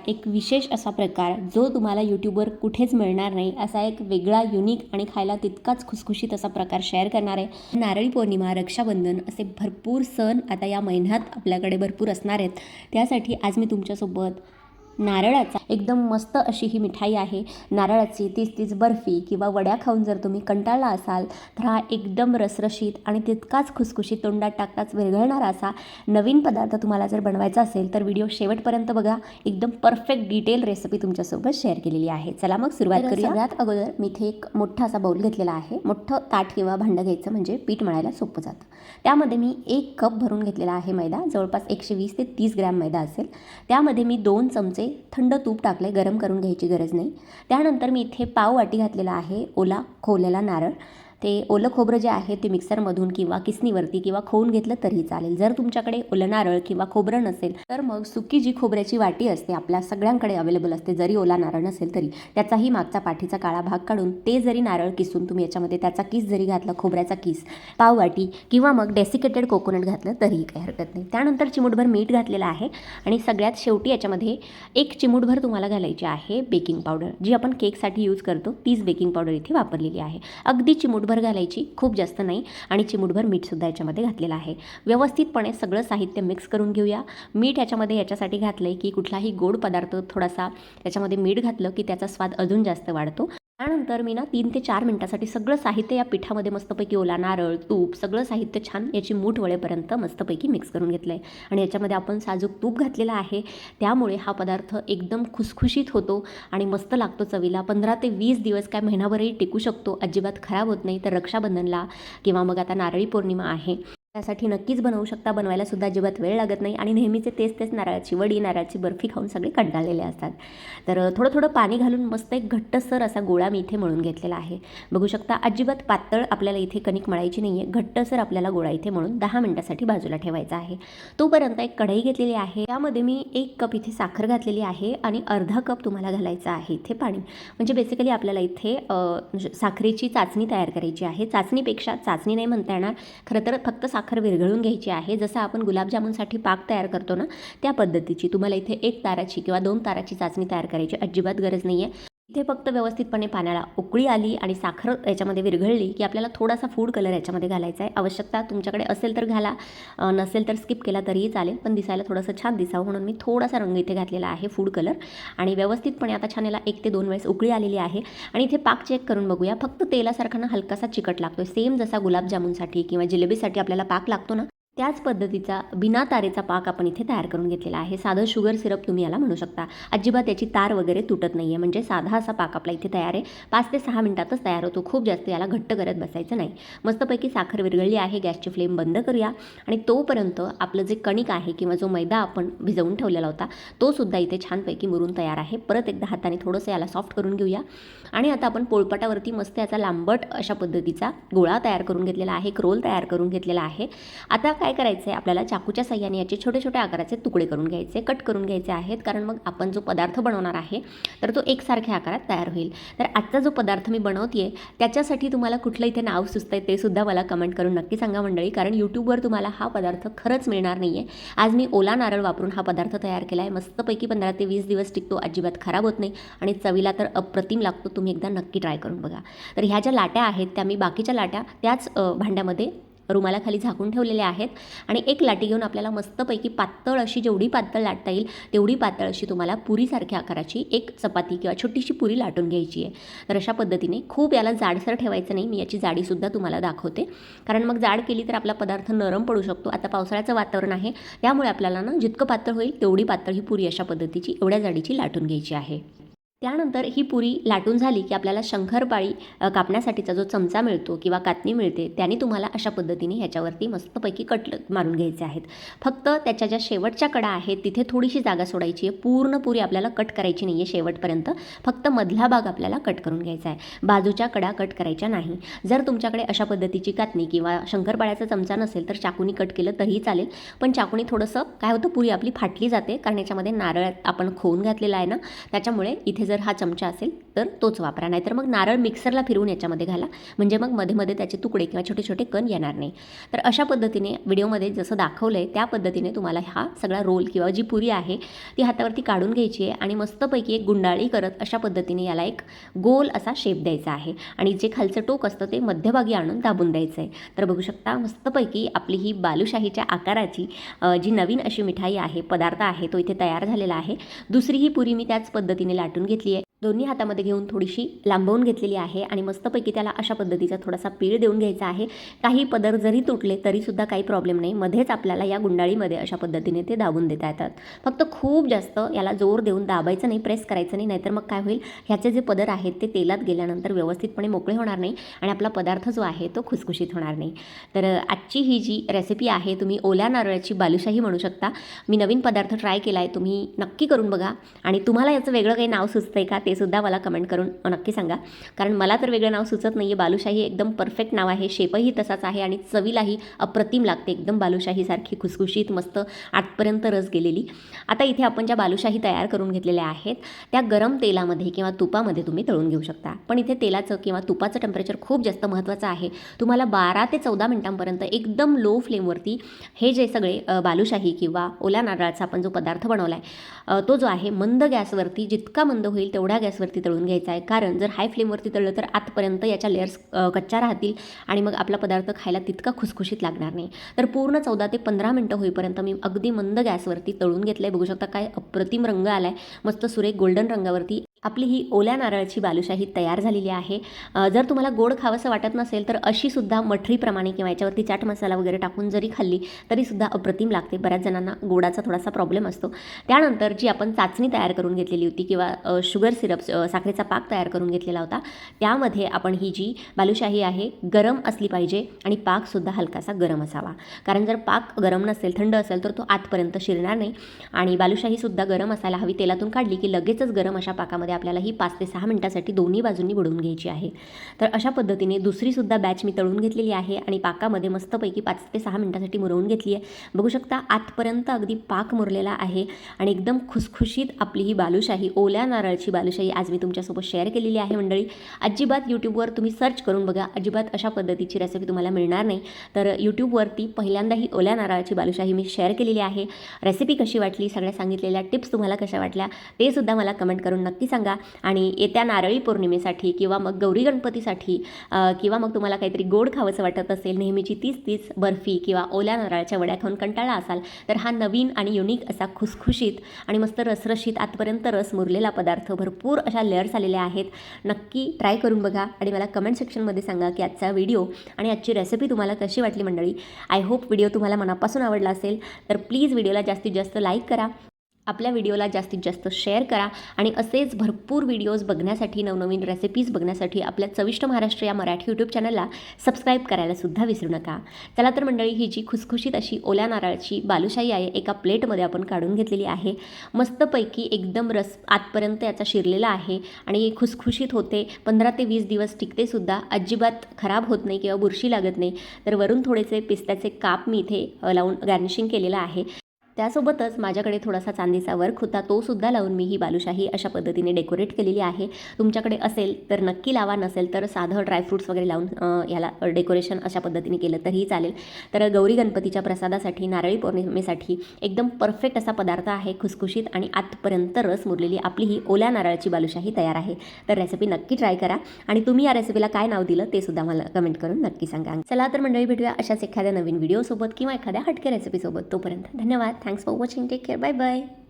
एक विशेष असा प्रकार जो तुम्हाला यूट्यूबवर कुठेच मिळणार नाही, असा एक वेगळा युनिक आणि खायला तितकाच खुसखुशीत असा प्रकार शेअर करणार आहे। नारळी पौर्णिमा, रक्षाबंधन असे भरपूर सण आता या महिन्यात आपल्याकडे भरपूर असणार आहेत। त्यासाठी आज मी तुमच्यासोबत नारळाचा एकदम मस्त अशी ही मिठाई आहे, नारळाची तीच बर्फी किंवा वड्या खाऊन जर तुम्ही कंटाळला असाल तर हा एकदम रसरशीत आणि तितकाच खुसखुशीत तोंडात टाकताच विरघळणारा असा नवीन पदार्थ तुम्हाला जर बनवायचा असेल तर व्हिडिओ शेवटपर्यंत बघा। एकदम परफेक्ट डिटेल रेसिपी तुमच्यासोबत शेअर केलेली आहे। चला मग सुरुवात करूया। सगळ्यात अगोदर मी इथे एक मोठा असा बाउल घेतलेला आहे। मोठं ताट किंवा भांडं घ्यायचं म्हणजे पीठ मळायला सोपं जातं। त्यामध्ये मी 1 कप भरून घेतलेला आहे मैदा, जवळपास 120 ते 30 ग्रॅम मैदा असेल। त्यामध्ये मी 2 चमचे थंड तूप टाकले, गरम करून घ्यायची गरज नाही। त्यानंतर मी इथे पाव वाटी घातलेला आहे ओला खोवलेला नारळ। ते ओलं खोबरं जे आहे ते मिक्सरमधून किंवा किसणीवरती किंवा खोवून घेतलं तरीही चालेल। जर तुमच्याकडे ओलं नारळ किंवा खोबरं नसेल तर मग सुकी जी खोबऱ्याची वाटी असते आपल्या सगळ्यांकडे अवेलेबल असते, जरी ओला नारळ नसेल तरी त्याचाही मागचा पाठीचा काळा भाग काढून ते जरी नारळ किसून तुम्ही याच्यामध्ये त्याचा किस जरी घातला, खोबऱ्याचा किस, पाव वाटी किंवा मग डेसिकेटेड कोकोनट घातलं तरीही काही हरकत नाही। त्यानंतर चिमूटभर मीठ घातलेलं आहे आणि सगळ्यात शेवटी याच्यामध्ये 1 चिमूटभर तुम्हाला घालायची आहे बेकिंग पावडर, जी आपण केकसाठी यूज करतो तीच बेकिंग पावडर इथे वापरलेली आहे। अगदी चिमूटभर घालायची, खूप जास्त नाही, आणि चिमूटभर मीठ सुद्धा याच्यामध्ये घातलेलं आहे। व्यवस्थितपणे सगळं साहित्य मिक्स करून घेऊया। मीठ याच्यामध्ये याच्यासाठी घातलंय की कुठलाही गोड पदार्थ थोडासा त्याच्यामध्ये मीठ घातलं की त्याचा स्वाद अजून जास्त वाढतो। त्यानंतर मी 3 ते 4 मिनिटासाठी सगळं साहित्य या पिठामध्ये मस्तपैकी ओला नारळ, तूप सगळं साहित्य छान याची मूठ वळेपर्यंत मस्तपैकी मिक्स करून घेतलं आहे। आणि याच्यामध्ये आपण साजूक तूप घातलेलं आहे, त्यामुळे हा पदार्थ एकदम खुसखुशीत होतो आणि मस्त लागतो चवीला। 15 ते 20 दिवस काय महिनाभरही टिकू शकतो, अजिबात खराब होत नाही। तर रक्षाबंधनला किंवा मग आता नारळी पौर्णिमा आहे त्यासाठी नक्कीच बनवू शकता। बनवायला सुद्धा अजिबात वेळ लागत नाही आणि नेहमीचे तेच नारळाची वडी, नारळाची बर्फी खाऊन सगळे कंटाळलेले असतात। तर थोडं पाणी घालून मस्त एक घट्टसर असा गोळा मी इथे मळून घेतलेला आहे। बघू शकता अजिबात पातळ आपल्याला इथे कणिक मळायची नाही आहे, घट्टसर आपल्याला गोळा इथे मळून 10 मिनिटासाठी बाजूला ठेवायचा आहे। तोपर्यंत एक कढई घेतलेली आहे, त्यामध्ये मी 1 कप इथे साखर घातलेली आहे आणि अर्धा कप तुम्हाला घालायचं आहे इथे पाणी। म्हणजे बेसिकली आपल्याला इथे साखरेची चाचणी तयार करायची आहे। चाचणीपेक्षा चाचणी नाही म्हणता येणार, खरं तर फक्त साखर विरघळून घ्यायची आहे। जसं आपण गुलाबजामुनसाठी पाक तयार करतो ना, त्या पद्धतीची तुम्हाला इथे 1 ताराची किंवा 2 ताराची चाचणी तयार करायची अजिबात गरज नाही आहे। इथे फक्त व्यवस्थितपणे पाण्याला उकळी आली आणि साखर याच्यामध्ये विरघळली की आपल्याला थोडासा फूड कलर याच्यामध्ये घालायचा आहे। आवश्यकता तुमच्याकडे असेल तर घाला, नसेल तर स्किप केला तरीही चालेल, पण दिसायला थोडंसं छान दिसावं म्हणून मी थोडासा रंग इथे घातलेला आहे फूड कलर। आणि व्यवस्थितपणे आता छान याला 1 ते 2 वेळेस उकळी आलेली आहे आणि इथे पाक चेक करून बघूया। फक्त तेलासारखा ना हलकासा चिकट लागतोय, सेम जसा गुलाबजामुनसाठी किंवा जिलेबीसाठी आपल्याला पाक लागतो ना त्याच पद्धतीचा बिना तारेचा पाक आपण इथे तयार करून घेतलेला आहे। साधं शुगर सिरप तुम्ही याला म्हणू शकता, अजिबात याची तार वगैरे तुटत नाही आहे, म्हणजे साधा असा पाक आपला इथे तयार आहे। 5 ते 6 मिनिटातच तयार होतो, खूप जास्त याला घट्ट करत बसायचं नाही। मस्तपैकी साखर विरघळली आहे, गॅसची फ्लेम बंद करूया आणि तोपर्यंत आपलं जे कणिक आहे किंवा जो मैदा आपण भिजवून ठेवलेला होता तो सुद्धा इथे छानपैकी मुरून तयार आहे। परत एकदा हाताने थोडंसं याला सॉफ्ट करून घेऊया आणि आता आपण पोळपाटावरती मस्त याचा लांबट अशा पद्धतीचा गोळा तयार करून घेतलेला आहे, एक रोल तयार करून घेतलेला आहे। आता काय करायचं आहे, आपल्याला चाकूच्या साह्याने याचे छोटे छोटे आकाराचे तुकडे करून घ्यायचे, कट करून घ्यायचे आहेत, कारण मग आपण जो पदार्थ बनवणार आहे तर तो एकसारख्या आकारात तयार होईल। तर आजचा जो पदार्थ मी बनवते त्याच्यासाठी तुम्हाला कुठलं इथे नाव सुचतंय ते सुद्धा मला कमेंट करून नक्की सांगा मंडळी, कारण यूट्यूबवर तुम्हाला हा पदार्थ खरंच मिळणार नाही आहे। आज मी ओला नारळ वापरून हा पदार्थ तयार केला आहे, मस्तपैकी 15 ते 20 दिवस टिकतो, अजिबात खराब होत नाही आणि चवीला तर अप्रतिम लागतो। तुम्ही एकदा नक्की ट्राय करून बघा। तर ह्या ज्या लाट्या आहेत त्या मी बाकीच्या लाट्या त्याच भांड्यामध्ये रुमालाखाली झाकून ठेवलेल्या आहेत आणि एक लाटी घेऊन आपल्याला मस्तपैकी पातळ अशी, जेवढी पातळ लाटता येईल तेवढी पातळ अशी तुम्हाला पुरीसारख्या आकाराची एक चपाती किंवा छोटीशी पुरी लाटून घ्यायची आहे। तर अशा पद्धतीने खूप याला जाडसर ठेवायचं नाही, मी याची जाडीसुद्धा तुम्हाला दाखवते, कारण मग जाड केली तर आपला पदार्थ नरम पडू शकतो। आता पावसाळ्याचं वातावरण आहे त्यामुळे आपल्याला ना जितकं पातळ होईल तेवढी पातळ ही पुरी अशा पद्धतीची एवढ्या जाडीची लाटून घ्यायची आहे। त्यानंतर ही पुरी लाटून झाली की आपल्याला शंकरपाळी कापण्यासाठीचा जो चमचा मिळतो किंवा कातणी मिळते त्याने तुम्हाला अशा पद्धतीने ह्याच्यावरती मस्तपैकी कट मारून घ्यायचे आहेत। फक्त त्याच्या ज्या शेवटच्या कडा आहेत तिथे थोडीशी जागा सोडायची आहे, पूर्ण पुरी आपल्याला कट करायची नाही आहे शेवटपर्यंत, फक्त मधला भाग आपल्याला कट करून घ्यायचा आहे, बाजूच्या कडा कट करायच्या नाही। जर तुमच्याकडे अशा पद्धतीची कातणी किंवा शंकरपाळ्याचा चमचा नसेल तर चाकूनी कट केलं तरीही चालेल, पण चाकूनी थोडंसं काय होतं, पुरी आपली फाटली जाते, कारण याच्यामध्ये नारळ आपण खोवून घातलेला आहे ना, त्याच्यामुळे इथे जर हा चमचा असेल तर तोच वापरा. नाहीतर मग नारळ मिक्सरला फिरवून याच्यामध्ये घाला, म्हणजे मग मध्ये मध्ये त्याचे तुकडे किंवा छोटे छोटे कण येणार नाही. तर अशा पद्धतीने व्हिडिओमध्ये जसं दाखवलं आहे त्या पद्धतीने तुम्हाला हा सगळा रोल किंवा जी पुरी आहे ती हातावरती काढून घ्यायची आहे आणि मस्तपैकी एक गुंडाळी करत अशा पद्धतीने याला एक गोल असा शेप द्यायचा आहे आणि जे खालचं टोक असतं ते मध्यभागी आणून दाबून द्यायचं आहे. तर बघू शकता मस्तपैकी आपली ही बालुशाहीच्या आकाराची जी नवीन अशी मिठाई आहे, पदार्थ आहे, तो इथे तयार झालेला आहे. दुसरी ही पुरी मी त्याच पद्धतीने लाटून घेतली आहे. दोन्ही हातामध्ये घेऊन थोडीशी लांबवून घेतलेली आहे आणि मस्तपैकी त्याला अशा पद्धतीचा थोडासा पीळ देऊन घ्यायचा आहे. काही पदर जरी तुटले तरीसुद्धा काही प्रॉब्लेम नाही, मध्येच आपल्याला या गुंडाळीमध्ये अशा पद्धतीने ते दाबून देता येतात. फक्त खूप जास्त याला जोर देऊन दाबायचं नाही, प्रेस करायचं नाही, नाहीतर मग काय होईल, ह्याचे जे पदर आहेत ते तेलात गेल्यानंतर व्यवस्थितपणे मोकळे होणार नाही आणि आपला पदार्थ जो आहे तो खुसखुशीत होणार नाही. तर आजची ही जी रेसिपी आहे तुम्ही ओल्या नारळाची बालुशाही म्हणू शकता. मी नवीन पदार्थ ट्राय केला आहे, तुम्ही नक्की करून बघा आणि तुम्हाला याचं वेगळं काही नाव सुचतं आहे का ते सुद्धा मला कमेंट करून नक्की सांगा, कारण मला तर वेगळं नाव सुचत नाही आहे. बालुशाही एकदम परफेक्ट नाव आहे, शेपही तसाच आहे आणि चवीलाही अप्रतिम लागते, एकदम बालुशाहीसारखी खुसखुशीत मस्त आतपर्यंत रस गेलेली. आता इथे आपण ज्या बालुशाही तयार करून घेतलेल्या आहेत त्या गरम तेलामध्ये किंवा तुपामध्ये तुम्ही तळून घेऊ शकता. पण इथे तेलाचं किंवा तुपाचं टेम्परेचर खूप जास्त महत्त्वाचं आहे. तुम्हाला 12 ते 14 मिनिटांपर्यंत एकदम लो फ्लेमवरती हे जे सगळे बालुशाही किंवा ओल्या नारळाचा आपण जो पदार्थ बनवला आहे तो जो आहे मंद गॅसवरती, जितका मंद होईल तेवढ्या गॅसवरती तळून घ्यायचा आहे. कारण जर हाय फ्लेमवरती तळलं तर आतपर्यंत याच्या लेयर्स कच्च्या राहतील आणि मग आपला पदार्थ खायला तितका खुसखुशीत लागणार नाही. तर पूर्ण 14 ते 15 मिनटं होईपर्यंत मी अगदी मंद गॅसवरती तळून घेतलं आहे. बघू शकता काय अप्रतिम रंग आला आहे, मस्त सुरेख गोल्डन रंगावरती आपली ही ओल्या नारळाची बालुशाही तयार झालेली आहे. जर तुम्हाला गोड खावंसं वाटत नसेल तर अशीसुद्धा मठरीप्रमाणे किंवा याच्यावरती चाट मसाला वगैरे टाकून जरी खाल्ली तरीसुद्धा अप्रतिम लागते. बऱ्याच जणांना गोडाचा थोडासा प्रॉब्लेम असतो. त्यानंतर जी आपण चाचणी तयार करून घेतलेली होती किंवा शुगर सिरप साखरेचा पाक तयार करून घेतलेला होता, त्यामध्ये आपण ही जी बालुशाही आहे गरम असली पाहिजे आणि पाकसुद्धा हलकासा गरम असावा. कारण जर पाक गरम नसेल, थंड असेल तर तो आतपर्यंत शिरणार नाही आणि बालुशाहीसुद्धा गरम असायला हवी. तेलातून काढली की लगेचच गरम अशा पाकामध्ये आपल्याला ही 5 ते 6 मिनिटासाठी दोन्ही बाजूंनी बुडवून घ्यायची आहे. तर अशा पद्धतीने दुसरीसुद्धा बॅच मी तळून घेतलेली आहे आणि पाकामध्ये मस्तपैकी 5 ते 6 मिनिटासाठी मुरवून घेतली आहे. बघू शकता आतपर्यंत अगदी पाक मुरलेला आहे आणि एकदम खुसखुशीत आपली ही बालुशाही, ओल्या नारळाची बालुशाही आज मी तुमच्यासोबत शेअर केलेली आहे. मंडळी, अजिबात यूट्यूबवर तुम्ही सर्च करून बघा, अजिबात अशा पद्धतीची रेसिपी तुम्हाला मिळणार नाही. तर यूट्यूबवरती पहिल्यांदा ही ओल्या नारळाची बालुशाही मी शेअर केलेली आहे. रेसिपी कशी वाटली, सगळ्या सांगितलेल्या टिप्स तुम्हाला कशा वाटल्या ते सुद्धा मला कमेंट करून नक्की सांगा. आणि येत्या नारळी पौर्णिमेसाठी किंवा मग गौरी गणपतीसाठी किंवा मग तुम्हाला काहीतरी गोड खावंसं वाटत असेल, नेहमीची तीच बर्फी किंवा ओल्या नारळाच्या वड्या खाऊन कंटाळला असाल तर हा नवीन आणि युनिक असा खुसखुशीत आणि मस्त रसरशीत आतपर्यंत रस मुरलेला पदार्थ, भरपूर अशा लेअर्स आलेल्या आहेत. नक्की ट्राय करून बघा आणि मला कमेंट सेक्शनमध्ये सांगा की आजचा व्हिडिओ आणि आजची रेसिपी तुम्हाला कशी वाटली. मंडळी, आय होप व्हिडिओ तुम्हाला मनापासून आवडला असेल. तर प्लीज व्हिडिओला जास्तीत जास्त लाईक करा, आपल्या व्हिडिओला जास्तीत जास्त शेअर करा आणि असेच भरपूर व्हिडिओज बघण्यासाठी, नवनवीन रेसिपीज बघण्यासाठी आपल्या चविष्ट महाराष्ट्र या मराठी यूट्यूब चॅनलला सबस्क्राईब करायला सुद्धा विसरू नका. चला तर मंडळी, ही जी खुसखुशीत अशी ओल्या नारळाची बालुशाही आहे एका प्लेटमध्ये आपण काढून घेतलेली आहे. मस्तपैकी एकदम रस आतपर्यंत याचा शिरलेला आहे आणि खुसखुशीत होते. 15 ते 20 दिवस टिकते सुद्धा, अजिबात खराब होत नाही किंवा बुरशी लागत नाही. तर वरून थोडेसे पिस्त्याचे काप मी इथे लावून गार्निशिंग केलेलं आहे. त्यासोबतच माझ्याकडे थोडासा चांदीचा वर्क होता, तो सुद्धा लावून मी ही बालुशाही अशा पद्धतीने डेकोरेट केलेली आहे. तुमच्याकडे असेल तर नक्की लावा, नसेल तर साधं ड्रायफ्रूट्स वगैरे लावून याला डेकोरेशन अशा पद्धतीने केलं तरीही चालेल. तर गौरी गणपतीच्या प्रसादासाठी, नारळी पौर्णिमेसाठी एकदम परफेक्ट असा पदार्थ आहे, खुसखुशीत आणि आतपर्यंत रस मुरलेली आपली ही ओल्या नारळाची बालुशाही तयार आहे. तर रेसिपी नक्की ट्राय करा आणि तुम्ही या रेसिपीला काय नाव दिलं ते सुद्धा मला कमेंट करून नक्की सांगा. चला तर मंडळी, भेटूया अशाच एखाद्या नवीन व्हिडिओसोबत किंवा एखाद्या हटके रेसिपीसोबत. तोपर्यंत धन्यवाद. Thanks for watching. Take care. Bye bye.